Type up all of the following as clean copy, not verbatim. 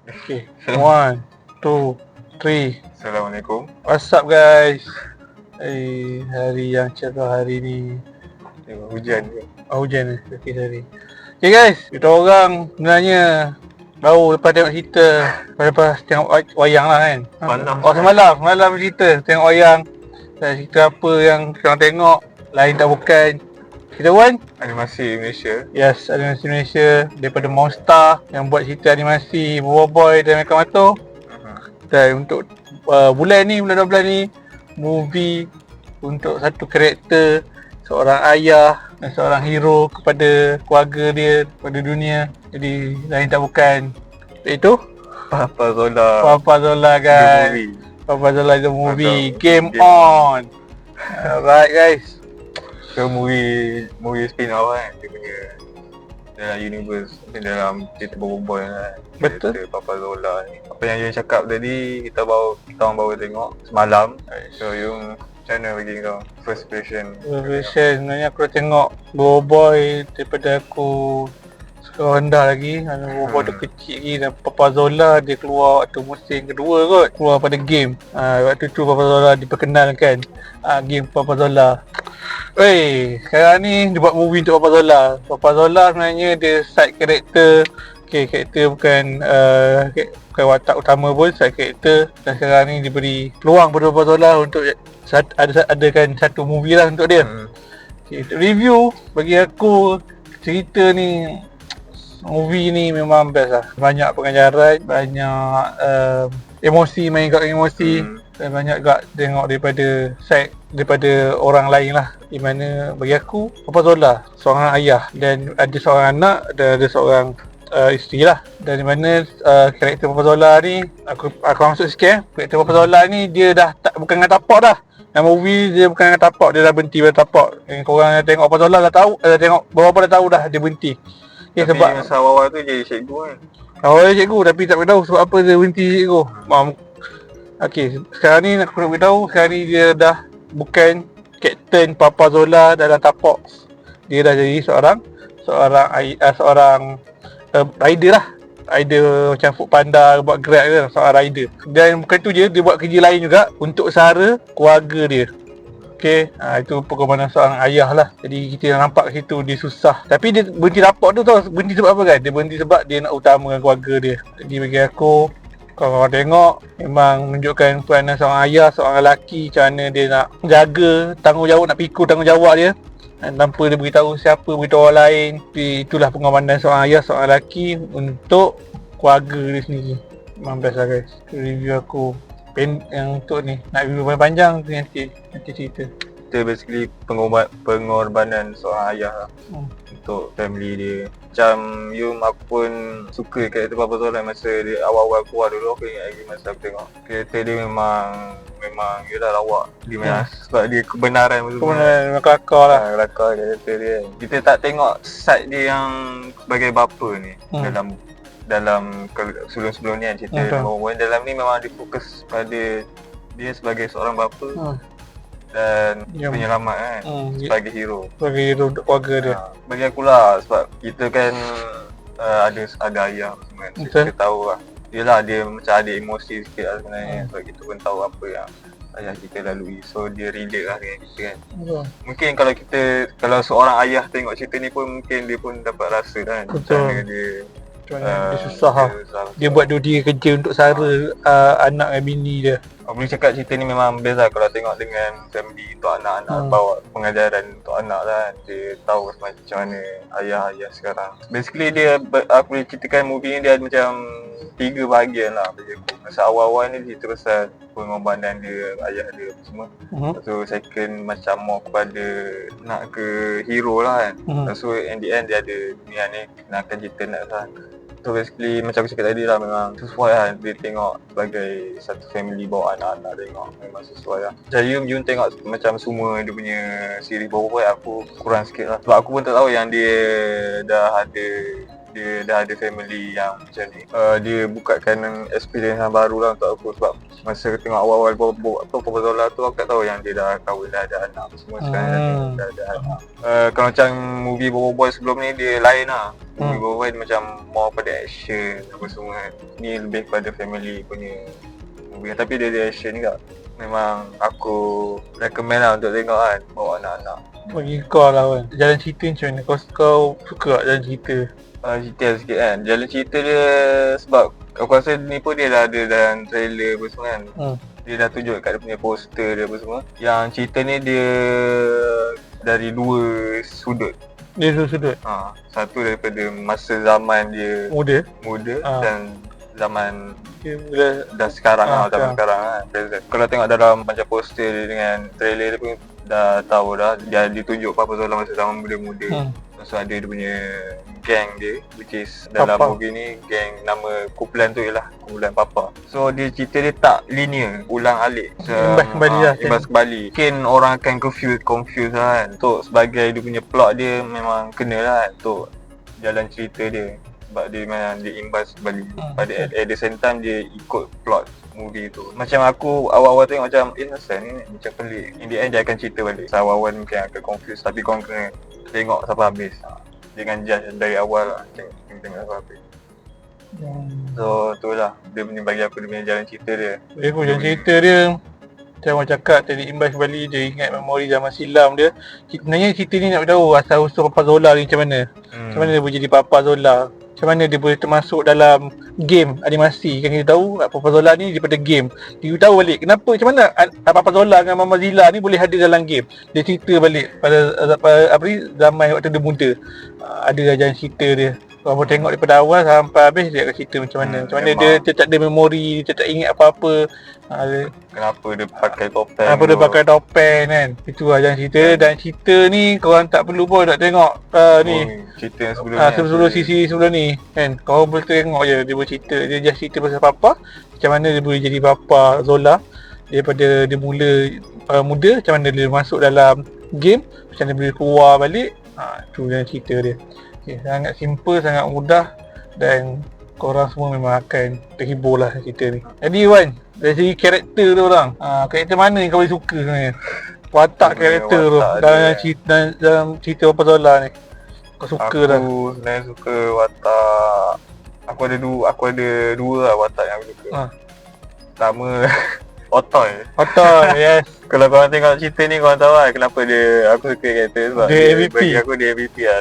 Okay, 1, 2, 3. Assalamualaikum. What's up guys? Hari yang cerah hari ni. Hujan ke? Hujan ni, okay sorry. Okay guys, kita orang sebenarnya baru lepas tengok cerita, lepas tengok wayang lah kan. Semalam cerita tengok wayang. Dan cerita apa yang kita orang tengok, lain tak bukan cerita Wan? Animasi Malaysia. Yes, animasi Malaysia daripada Monster yang buat cerita animasi Boboiboy dan Mekamato. Dan untuk bulan 12 ni, movie untuk satu karakter, seorang ayah dan seorang hero kepada keluarga dia, kepada dunia. Jadi lain tak bukan iaitu Papa Zola guys. Papa Zola the movie. Game on. Alright guys. So movie spin-off kan, dia punya dalam universe, dalam cerita Boboiboy kan. Betul. Cerita Papa Zola ni. Apa yang you cakap tadi, kita orang baru tengok semalam. So you macam mana bagi kau first impression? Sebenarnya aku dah tengok Boboiboy daripada aku sekolah rendah lagi. Boboiboy tu kecil lagi, dan Papa Zola dia keluar waktu musim kedua kot, keluar pada game. Waktu tu Papa Zola diperkenalkan, game Papa Zola. Sekarang ni dia buat movie untuk Papa Zola. Papa Zola sebenarnya dia side character. Karakter bukan watak utama pun, side character. Dan sekarang ni diberi peluang pada Papa Zola untuk adakan satu movie lah untuk dia. Review bagi aku, cerita ni, movie ni memang best lah. Banyak pengajaran, banyak emosi, main kat emosi. Dan banyak juga tengok daripada orang lain lah. Di mana bagi aku, Papa Zola seorang ayah dan ada seorang anak dan ada seorang isteri lah. Dan di mana karakter Papa Zola ni, aku masuk sikit karakter Papa Zola ni dia dah bukan dengan tapak dah. Yang movie dia bukan dengan tapak, dia dah berhenti pada tapak. Yang korang yang tengok Papa Zola dah tahu, tengok beberapa dah tahu dah dia berhenti. Tapi sebab masa awal tu jadi cikgu kan. Awalnya cikgu, tapi tak beritahu sebab apa dia berhenti cikgu. Sekarang ni aku nak beritahu, sekarang ni dia dah bukan Kapten Papa Zola dalam tapak. Dia dah jadi seorang rider lah. Rider macam Food Panda, buat Grab ke, seorang rider. Dan bukan tu je, dia buat kerja lain juga untuk sara keluarga dia. Itu pengorbanan seorang ayah lah. Jadi kita nampak kat situ dia susah. Tapi dia berhenti tapak tu tau, berhenti sebab apa kan? Dia berhenti sebab dia nak utamakan keluarga dia. Jadi bagi aku, kalau korang tengok, memang menunjukkan peranan seorang ayah, seorang lelaki, macam mana dia nak jaga tanggungjawab, nak pikul tanggungjawab dia tanpa dia beritahu beritahu orang lain. Tapi itulah pengorbanan seorang ayah, seorang lelaki untuk keluarga dia sendiri. Memang best lah guys. Review aku yang untuk ni, nak review panjang tu nanti cerita. Itu basically pengorbanan seorang ayah lah untuk family dia. Macam aku pun suka karakter Papa Zola masa dia awal-awal keluar dulu. Aku ingat lagi masa aku tengok karakter dia memang yelah lawak. Dia memang sebab dia kebenaran kelakar lah. Kelakar karakter dia. Kita tak tengok side dia yang sebagai bapa ni dalam sebelum ni cerita dalam ni memang dia fokus pada dia sebagai seorang bapa dan penyelamat kan, sebagai hero untuk keluarga dia. Bagi akulah, sebab kita kan ada ayah semua kan. Kita tahu lah, yelah dia macam ada emosi sikit lah sebenarnya. Sebab kita pun tahu apa yang ayah kita lalui, so dia relate lah dengan kita kan. Mungkin kalau seorang ayah tengok cerita ni pun mungkin dia pun dapat rasa kan macam mana dia susah lah. Dia buat 2-3 kerja untuk sara anak dan bini dia. Aku boleh cakap cerita ni memang best lah kalau tengok dengan family untuk anak-anak. Bawa pengajaran untuk anak lah. Dia tahu macam mana ayah-ayah sekarang. Basically aku boleh ceritakan movie ni dia ada macam 3 bahagian lah bagi aku. Masa awal-awal ni dia teruskan pengorbanan dia, ayah dia semua. So second macam more kepada nak ke hero lah kan. So in the end dia ada dunia ni nak akan cerita nak lah. So basically macam aku cakap tadi lah, memang sesuai lah dia tengok sebagai satu family bawa anak-anak tengok, memang sesuai lah. Macam you tengok macam semua dia punya series Boboiboy, aku kurang sikit lah. Sebab aku pun tak tahu yang dia dah ada dia dah ada family yang macam ni. Dia bukakan experience yang baru lah untuk aku, sebab masa tengok awal-awal Papa Zola tu aku tak tahu yang dia dah kahwin, dah ada anak semua. Sekarang dah ada anak. Kalau macam movie Bobo Boy sebelum ni dia lain lah. Movie Bobo Boy dia macam more pada action apa semua kan. Ni lebih pada family punya movie, tapi dia ada action juga. Memang aku recommend lah untuk tengok kan, bawa anak-anak. Bagi kau lah kan, jalan cerita macam mana? Kau suka tak jalan cerita? Cerita sikit kan, jalan cerita dia, sebab aku rasa ni pun dia dah ada dalam trailer apa semua kan. Dia dah tunjuk kat dia punya poster dia apa semua. Yang cerita ni dia dari dua sudut. Dia dua sudut? Satu daripada masa zaman dia muda dan zaman dah sekarang zaman sekarang kan, present. Kalau tengok dalam macam poster dia dengan trailer dia pun dah tahu dah, dia ditunjuk Papa Zola masa zaman muda-muda. So ada dia punya gang dia, which is dalam movie ni gang nama kumpulan tu ialah kumpulan Papa. So dia cerita dia tak linear, ulang alik, imbas kembali. Mungkin orang akan confuse lah kan. Untuk sebagai dia punya plot dia memang kena lah kan untuk jalan cerita dia, sebab dia memang dia imbas kembali. Pada at the same time dia ikut plot movie tu. Macam aku awal-awal tengok macam innocent ni macam pelik. In the end dia akan cerita balik. So awal-awal mungkin akan confuse, tapi korang kena tengok sampai habis. Jangan judge dari awal lah, tengok sampai habis. So tu lah dia punya, bagi aku dia punya jalan cerita dia. Jalan cerita dia macam orang cakap tadi, imbas kembali, dia ingat memori zaman silam dia. Sebenarnya cerita ni nak tahu asal-usul Papa Zola ni macam mana. Macam mana dia boleh jadi Papa Zola, macam mana dia boleh termasuk dalam game animasi. Kan kita tahu Papa Zola ni daripada game. Dia tahu balik kenapa, macam mana Papa Zola dengan Mama Zilla ni boleh hadir dalam game. Dia cerita balik pada zaman waktu dia muda. Ada jalan cerita dia. Kalau tengok daripada awal sampai habis, dia akan cerita macam mana. Macam mana dia tak ada memori, dia tak ingat apa-apa. Kenapa dia pakai topeng. Kenapa dia pakai topeng kan. Itu lah jalan cerita. Dan cerita ni korang tak perlu pun nak tengok ni cerita yang sebelum ni. Sisi sebelum ni kan. Korang boleh tengok je dia bercerita. Dia just cerita pasal Papa, macam mana dia boleh jadi Papa Zola daripada dia mula muda, macam mana dia masuk dalam game, macam mana dia boleh keluar balik. Itu jalan cerita dia. Sangat simple, sangat mudah, dan korang semua memang akan terhibur lah cerita ni. Jadi Wan, dari segi karakter tu orang, karakter mana yang kau boleh suka sebenarnya? Watak karakter tu dalam cerita Papa Zola ni, kau suka dah? Aku sebenarnya suka watak, aku ada dua lah watak yang aku suka. Pertama Otoy, yes. Kalau korang tengok cerita ni, korang tahu lah kenapa aku suka karakter sebab dia MVP. Bagi aku dia MVP lah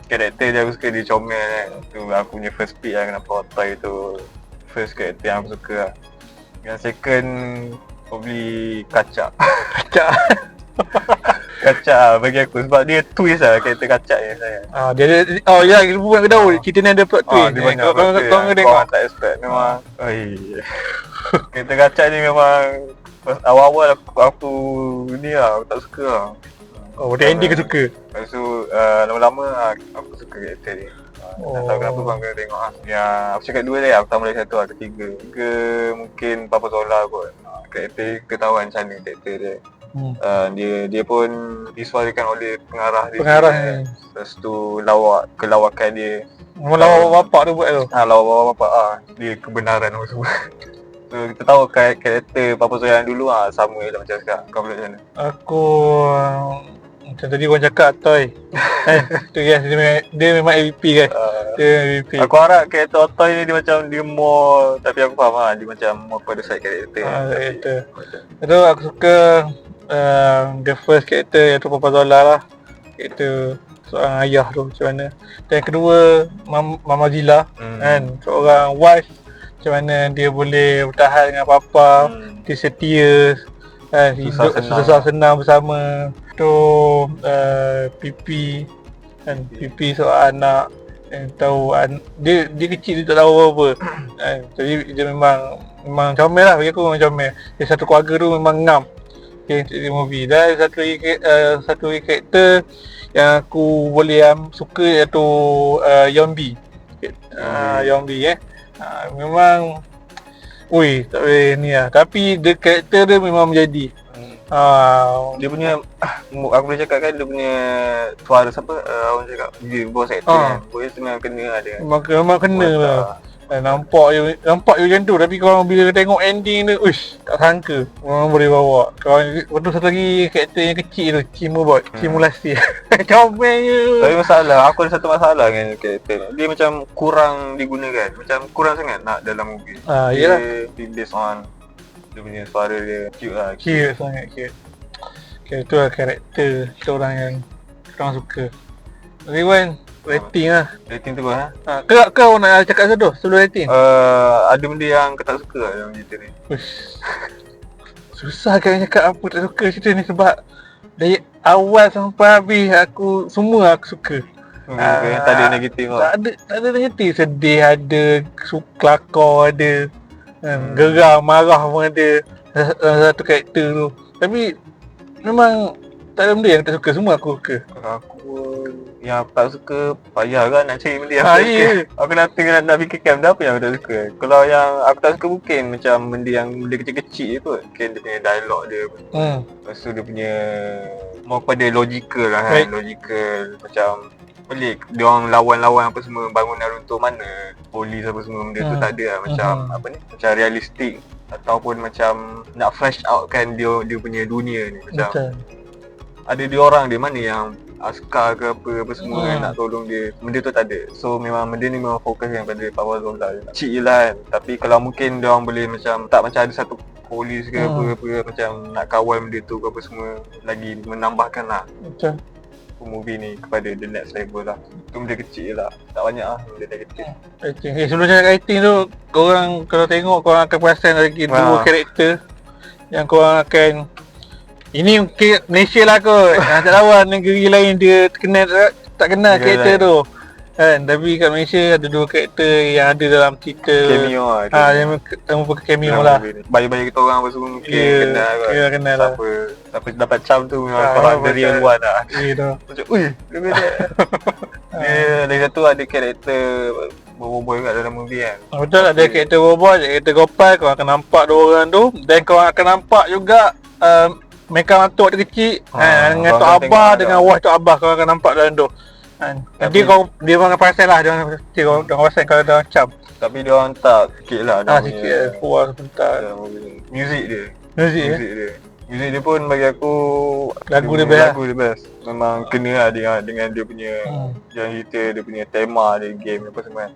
karakter dia aku suka, dia comel kan. Tu aku punya first pick lah, kenapa Otoy tu first karakter yang aku suka lah. Yang second probably Kacak. Kacak bagi aku, sebab dia twist lah karakter Kacak ni saya. Ya, kita buat ke tahu cerita ni ada plot twist. Dia banyak plot twist yang korang tak expect. Memang karakter Kacak ni memang awal-awal aku ni lah, aku tak suka lah. Dia ending kau suka? Lepas tu lama-lama aku suka karakter ni. Tak tahu kenapa korang kena tengok lah. Yang aku cakap dua lah, aku tambah lagi satu lah, ketiga mungkin Papa Zola kot. Karakter ketahuan macam mana karakter dia. Dia pun disuarakan oleh pengarah dia. Lepas tu kelawakan dia. Lawak bapak tu buat tu. Lawak bapak dia kebenaran apa semua. So kita tahu karakter Papa Zola yang dulu sama je lah macam sekarang. Kau pula macam mana? Aku macam tadi orang cakap Toy. Tu yes, dia memang MVP kan. Dia MVP. Aku harap karakter Toy ni dia macam dia more, tapi aku faham dia macam more pada side karakter. Itu aku suka the first karakter iaitu Papa Zola lah. Karakter seorang ayah tu macam mana. Dan yang kedua Mama Zilla kan, seorang wife, macam mana dia boleh bertahan dengan Papa, dia setia kan, hidup susah senang bersama. Tu Pipi kan, Pipi seorang anak yang tahu dia kecil, dia tak tahu apa-apa kan. Jadi dia memang comel lah, bagi aku memang comel. Dia satu keluarga tu memang ngam di movie. Dan satu lagi karakter yang aku boleh suka iaitu Yombi. Yombi memang tak boleh ni lah, tapi dia karakter dia memang menjadi Dia punya aku boleh cakap kan dia punya suara siapa orang cakap dia voice actor kan. Voice memang kena ada. Memang kena lah. Nampak je macam tu, tapi kalau bila tengok ending tu, uish, tak sangka orang boleh bawa. Kalau betul satu lagi karakter yang kecil tu, Cimobot, simulasi. Comel je. Tapi aku ada satu masalah dengan karakter. Dia macam kurang digunakan. Macam kurang sangat nak dalam movie. Yelah. Dia based on dia punya suara dia cute lah. Cute sangat cute. Okay, tu lah karakter kita orang yang korang suka. Tapi Wan, rating lah. Rating tu lah. Kau nak cakap satu sebelum rating? Ada benda yang kau tak suka lah dalam cerita ni. Susah kan cakap apa tak suka cerita ni sebab dari awal sampai habis aku suka. Tak ada negatif lah. Tak ada negatif. Sedih ada, kelakar ada, geram, marah pun ada satu karakter tu. Tapi memang tak ada benda yang tak suka, semua aku suka. Aku yang aku tak suka, payah kan nak cari benda yang aku suka. Aku nak fikirkan benda apa yang aku tak suka. Kalau yang aku tak suka mungkin macam benda kecil-kecil je kot. Mungkin dia punya dialog dia. Lepas tu dia punya more kepada logical lah kan. Logical macam pelik. Dia orang lawan-lawan apa semua, bangunan runtuh mana, polis apa semua benda tu tak ada lah. Macam macam realistik. Ataupun macam nak flash out kan dia punya dunia ni. Macam ada dia orang dia mana yang askar ke apa semua nak tolong dia. Benda tu tak ada. So memang benda ni memang fokus kan pada Power Zone lah. Cik je lah kan. Tapi kalau mungkin dia orang boleh macam tak macam ada satu polis ke apa macam nak kawal benda tu ke apa semua, lagi menambahkan lah movie ni kepada the next level lah. Tu benda kecil je lah. Tak banyak lah benda negatif. Sebelum cakap rating tu, korang kalau tengok korang akan perasan lagi dua karakter yang korang akan ini Malaysia lah kot. Tak lawan negeri lain dia tak kenal karakter tu kan. Tapi kat Malaysia ada dua karakter yang ada dalam cerita cameo lah. Yang merupakan cameo lah. Bayi-bayi kita orang apa semua mungkin kenal kot. Ya, kenal lah. Siapa dapat cam tu memang korang dari yang luar lah. Macam dia beda. Dia lagi satu ada karakter boy kat dalam movie kan. Betul, ada karakter boy, karakter Gopal. Korang akan nampak dua orang tu. Dan korang akan nampak juga mereka Tok tu kecil dengan Tok Abah, dengan Wah Tok Abah korang akan nampak dalam tu. Nanti dia orang perasan lah, dia orang perasan kalau dia macam. Tapi dia orang tak sikit lah. Sikit puas sebentar. Music dia. Music dia pun bagi aku lagu dia best. Memang kena lah dengan dia punya jalan cerita, dia punya tema dia, game apa semua kan.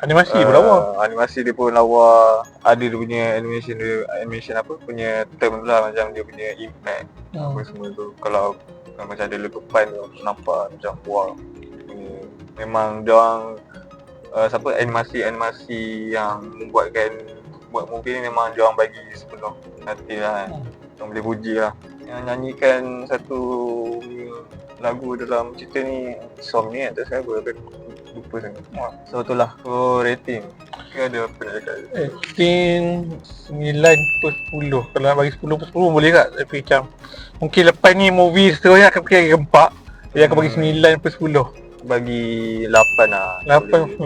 Animasi pun lawa. Animasi dia pun lawa. Ada dia punya animation apa punya term lah, macam dia punya impact apa semua tu. Kalau macam ada letupan tu nampak macam wah. Memang dia orang animasi yang buat movie ni memang dia orang bagi sepenuh hati lah kan. Yang boleh puji lah. Yang nyanyikan satu lagu dalam cerita ni song ni tak saya lupa sangat. So tu lah. So rating ke ada apa nak cakap? Rating 9/10. Kalau nak bagi 10/10 boleh tak? Tapi macam mungkin lepas ni movie seterusnya akan pergi gempak. Dia akan bagi 9/10. Bagi 8 lah. 8.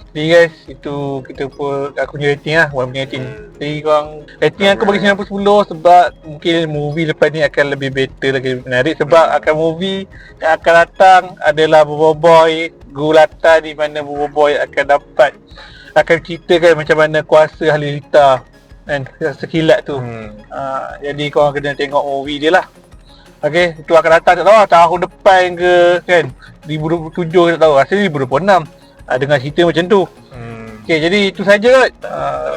Jadi guys, itu kita pun aku punya rating lah, Wan punya rating. Jadi korang rating aku bagi 9/10 sebab mungkin movie lepas ni akan lebih better lagi, menarik sebab akan movie yang akan datang adalah Boboiboy Gulatan, di mana Boboiboy akan ceritakan macam mana kuasa Halilita kan, sekilat tu. Jadi korang kena tengok movie dia lah. Okay, itu akan datang tak tahu tahun depan ke kan, 2027 tak tahu, rasanya 2026 dengan cerita macam tu. Okay, jadi itu saja kot.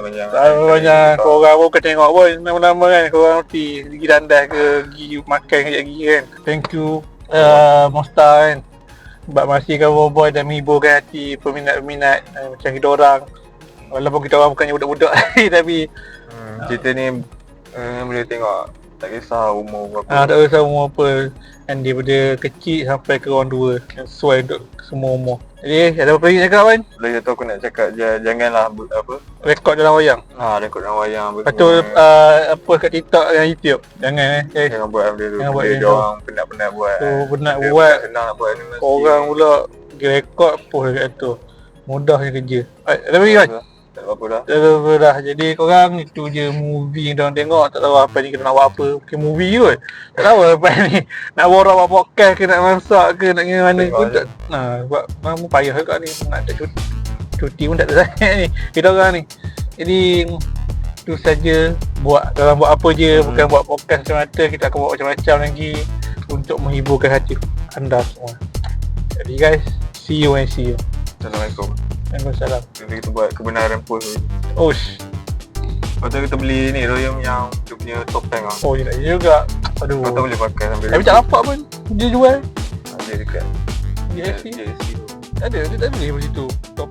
Banyak korang pun kena tengok pun nama-nama kan, korang nanti pergi dandas ke, pergi makan kejap lagi kan. Thank you Mostar kan, sebab masih Boboiboy dan menghiburkan hati peminat-peminat macam kita orang. Walaupun kita orang bukannya budak-budak tapi cerita ni boleh tengok, tak kisah umur berapa. Tak kisah umur apa, kan daripada kecil sampai ke orang tua, sesuai untuk semua umur. Jadi ada apa lagi nak cakap kan? Lagi tu aku nak cakap janganlah rekod dalam wayang. Rekod dalam wayang. Lepas tu apa kat TikTok dan YouTube. Jangan jangan buat benda tu. Dia orang penat-penat buat. Penat buat. Senang nak buat animasi. Orang pula pergi rekod post dekat tu. Mudahnya kerja. Ada lagi kan? Tak apa dah. Tak tahu apa dah. Jadi korang itu je movie yang korang tengok. Tak tahu apa ni kita nak buat apa. Bukan movie kot. Tak tahu apa ni. Nak borak buat podcast ke, nak masak ke, nak pergi mana pun tak. Buat mamu payah juga ni. Nak tak cuti pun tak ada sangat ni kita orang ni. Jadi itu saja. Dalam buat apa je. Bukan buat podcast semata. Kita akan buat macam-macam lagi untuk menghiburkan hati anda semua. Jadi guys, see you and see you. Assalamualaikum. Waalaikumsalam. Nanti kita buat kebenaran pun. Osh. Lepas tu kita beli ni Royal yang dia punya topeng lah. Oh, dia nak juga. Aduh. Kau tak boleh pakai sambil Tapi tak nampak pun. Dia jual. Ada dekat JSC. JSC tu. Ada, dia tak boleh macam tu. Top